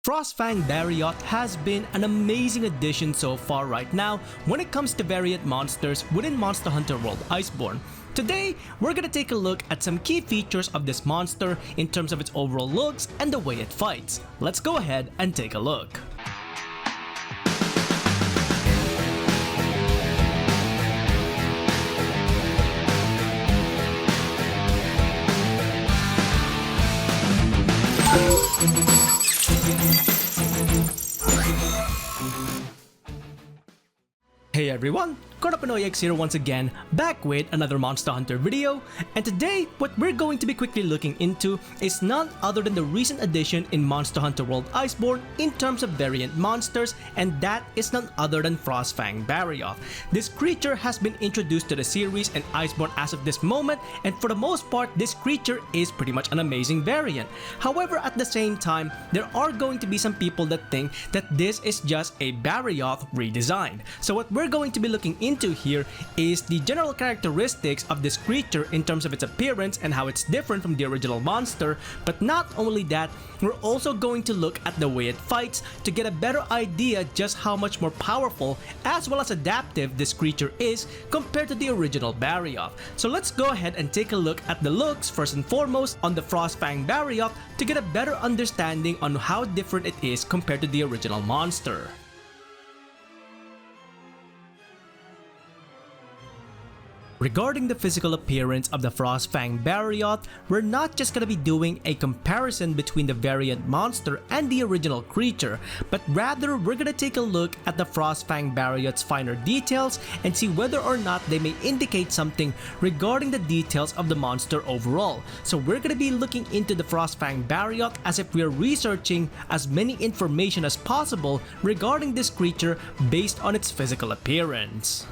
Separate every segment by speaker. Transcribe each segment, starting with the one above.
Speaker 1: Frostfang Barioth has been an amazing addition so far right now when it comes to variant monsters within Monster Hunter World Iceborne. Today, we're gonna take a look at some key features of this monster in terms of its overall looks and the way it fights. Let's go ahead and take a look. Hey everyone, X here once again, back with another Monster Hunter video, and today what we're going to be quickly looking into is none other than the recent addition in Monster Hunter World Iceborne in terms of variant monsters, and that is none other than Frostfang Barioth. This creature has been introduced to the series and Iceborne as of this moment, and for the most part this creature is pretty much an amazing variant. However, at the same time, there are going to be some people that think that this is just a Barioth redesigned. So what we're going to be looking into here is the general characteristics of this creature in terms of its appearance and how it's different from the original monster, but not only that, we're also going to look at the way it fights to get a better idea just how much more powerful as well as adaptive this creature is compared to the original Barioth. So let's go ahead and take a look at the looks first and foremost on the Frostfang Barioth to get a better understanding on how different it is compared to the original monster. Regarding the physical appearance of the Frostfang Barioth, we're not just gonna be doing a comparison between the variant monster and the original creature, but rather we're gonna take a look at the Frostfang Barioth's finer details and see whether or not they may indicate something regarding the details of the monster overall. So we're gonna be looking into the Frostfang Barioth as if we're researching as many information as possible regarding this creature based on its physical appearance.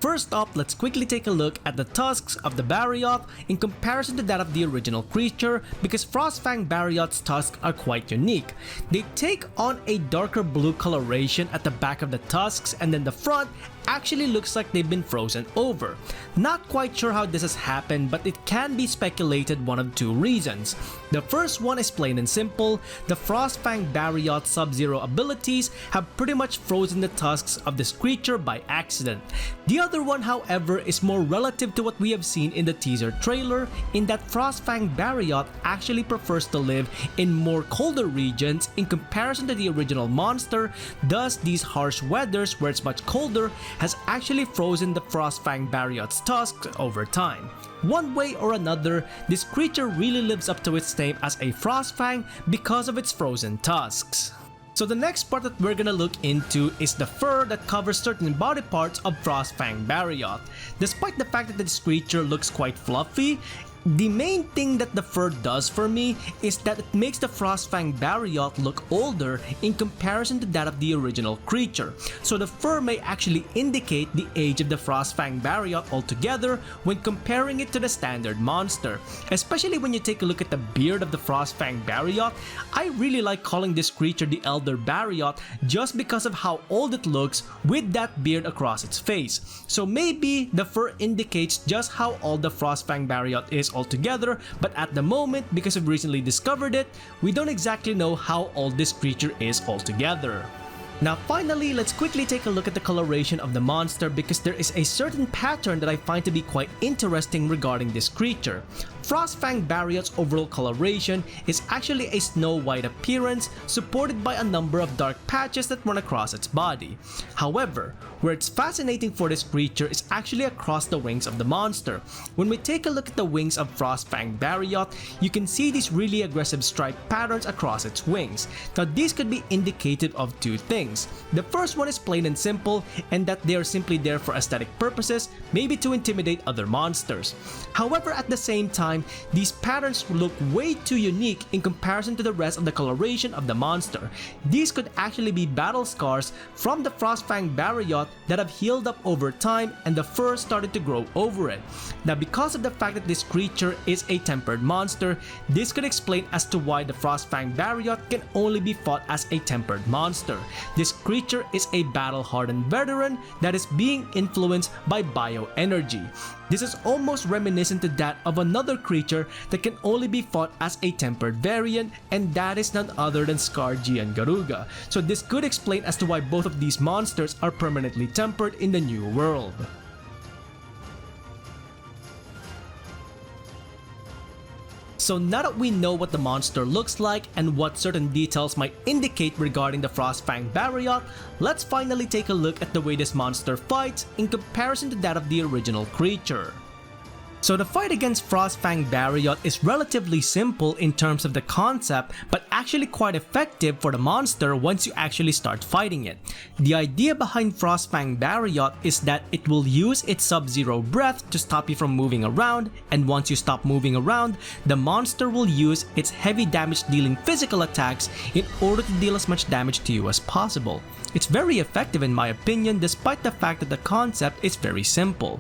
Speaker 1: First up, let's quickly take a look at the tusks of the Barioth in comparison to that of the original creature, because Frostfang Barioth's tusks are quite unique. They take on a darker blue coloration at the back of the tusks, and then the front actually looks like they've been frozen over. Not quite sure how this has happened, but it can be speculated one of two reasons. The first one is plain and simple: the Frostfang Barioth Sub-Zero abilities have pretty much frozen the tusks of this creature by accident. The other one, however, is more relative to what we have seen in the teaser trailer, in that Frostfang Barioth actually prefers to live in more colder regions in comparison to the original monster. Thus, these harsh weathers where it's much colder has actually frozen the Frostfang Barioth's tusks over time. One way or another, this creature really lives up to its name as a Frostfang because of its frozen tusks. So the next part that we're gonna look into is the fur that covers certain body parts of Frostfang Barioth. Despite the fact that this creature looks quite fluffy, the main thing that the fur does for me is that it makes the Frostfang Barioth look older in comparison to that of the original creature. So the fur may actually indicate the age of the Frostfang Barioth altogether when comparing it to the standard monster. Especially when you take a look at the beard of the Frostfang Barioth, I really like calling this creature the Elder Barioth just because of how old it looks with that beard across its face. So maybe the fur indicates just how old the Frostfang Barioth is altogether, but at the moment, because we've recently discovered it, we don't exactly know how old this creature is altogether. Now finally, let's quickly take a look at the coloration of the monster, because there is a certain pattern that I find to be quite interesting regarding this creature. Frostfang Barioth's overall coloration is actually a snow white appearance supported by a number of dark patches that run across its body. However, where it's fascinating for this creature is actually across the wings of the monster. When we take a look at the wings of Frostfang Barioth, you can see these really aggressive stripe patterns across its wings. Now these could be indicative of two things. The first one is plain and simple, and that they are simply there for aesthetic purposes, maybe to intimidate other monsters. However, at the same time, these patterns look way too unique in comparison to the rest of the coloration of the monster. These could actually be battle scars from the Frostfang Barioth that have healed up over time and the fur started to grow over it. Now because of the fact that this creature is a tempered monster, this could explain as to why the Frostfang Barioth can only be fought as a tempered monster. This creature is a battle-hardened veteran that is being influenced by bioenergy. This is almost reminiscent to that of another creature that can only be fought as a tempered variant, and that is none other than Scargy and Garuga. So this could explain as to why both of these monsters are permanently tempered in the new world. So now that we know what the monster looks like and what certain details might indicate regarding the Frostfang Barioth, let's finally take a look at the way this monster fights in comparison to that of the original creature. So the fight against Frostfang Barioth is relatively simple in terms of the concept, but actually quite effective for the monster once you actually start fighting it. The idea behind Frostfang Barioth is that it will use its Sub-Zero breath to stop you from moving around, and once you stop moving around, the monster will use its heavy damage dealing physical attacks in order to deal as much damage to you as possible. It's very effective in my opinion, despite the fact that the concept is very simple.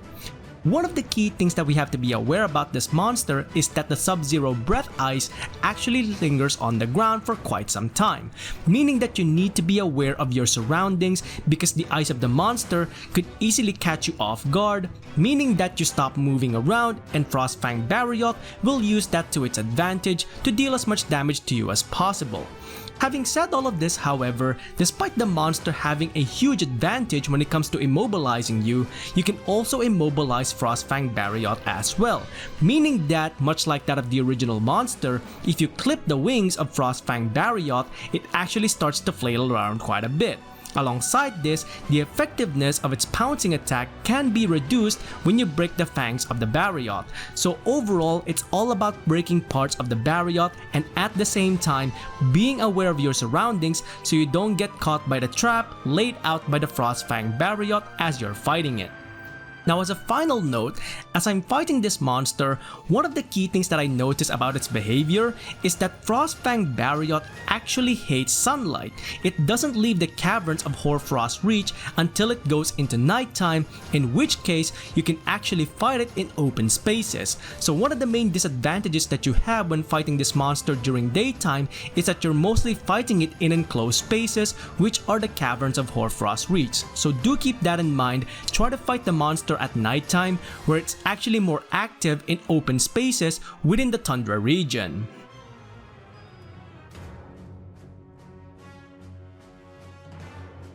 Speaker 1: One of the key things that we have to be aware about this monster is that the Sub-Zero breath ice actually lingers on the ground for quite some time, meaning that you need to be aware of your surroundings because the ice of the monster could easily catch you off guard, meaning that you stop moving around, and Frostfang Barioth will use that to its advantage to deal as much damage to you as possible. Having said all of this, however, despite the monster having a huge advantage when it comes to immobilizing you, you can also immobilize Frostfang Barioth as well, meaning that, much like that of the original monster, if you clip the wings of Frostfang Barioth, it actually starts to flail around quite a bit. Alongside this, the effectiveness of its pouncing attack can be reduced when you break the fangs of the Barioth. So overall, it's all about breaking parts of the Barioth and at the same time being aware of your surroundings so you don't get caught by the trap laid out by the Frostfang Barioth as you're fighting it. Now, as a final note, as I'm fighting this monster, one of the key things that I notice about its behavior is that Frostfang Barioth actually hates sunlight. It doesn't leave the caverns of Hoarfrost's reach until it goes into nighttime, in which case you can actually fight it in open spaces. So one of the main disadvantages that you have when fighting this monster during daytime is that you're mostly fighting it in enclosed spaces, which are the caverns of Hoarfrost's reach. So do keep that in mind. Try to fight the monster at nighttime, where it's actually more active in open spaces within the tundra region.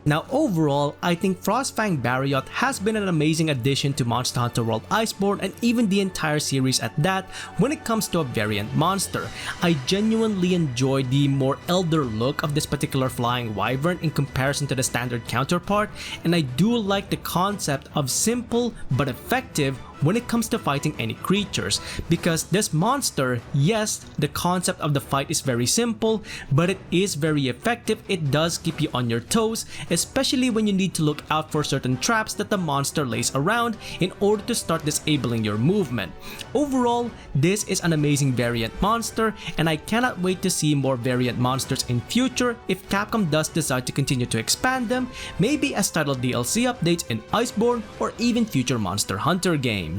Speaker 1: Now overall, I think Frostfang Barioth has been an amazing addition to Monster Hunter World Iceborne and even the entire series at that when it comes to a variant monster. I genuinely enjoyed the more elder look of this particular flying wyvern in comparison to the standard counterpart, and I do like the concept of simple but effective when it comes to fighting any creatures, because this monster, yes, the concept of the fight is very simple, but it is very effective. It does keep you on your toes, especially when you need to look out for certain traps that the monster lays around in order to start disabling your movement. Overall, this is an amazing variant monster, and I cannot wait to see more variant monsters in future if Capcom does decide to continue to expand them, maybe as title DLC updates in Iceborne or even future Monster Hunter games.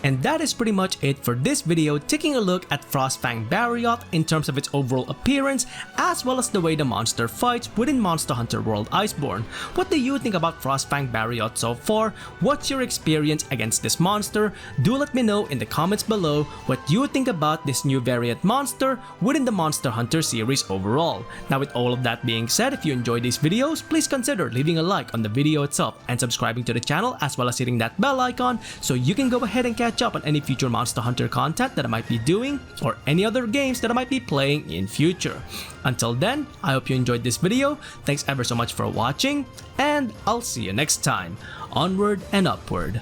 Speaker 1: And that is pretty much it for this video, taking a look at Frostfang Barioth in terms of its overall appearance as well as the way the monster fights within Monster Hunter World Iceborne. What do you think about Frostfang Barioth so far? What's your experience against this monster? Do let me know in the comments below what you think about this new variant monster within the Monster Hunter series overall. Now, with all of that being said, if you enjoyed these videos, please consider leaving a like on the video itself and subscribing to the channel, as well as hitting that bell icon so you can go ahead and catch up on any future Monster Hunter content that I might be doing or any other games that I might be playing in future. Until then, I hope you enjoyed this video. Thanks ever so much for watching, and I'll see you next time. Onward and upward.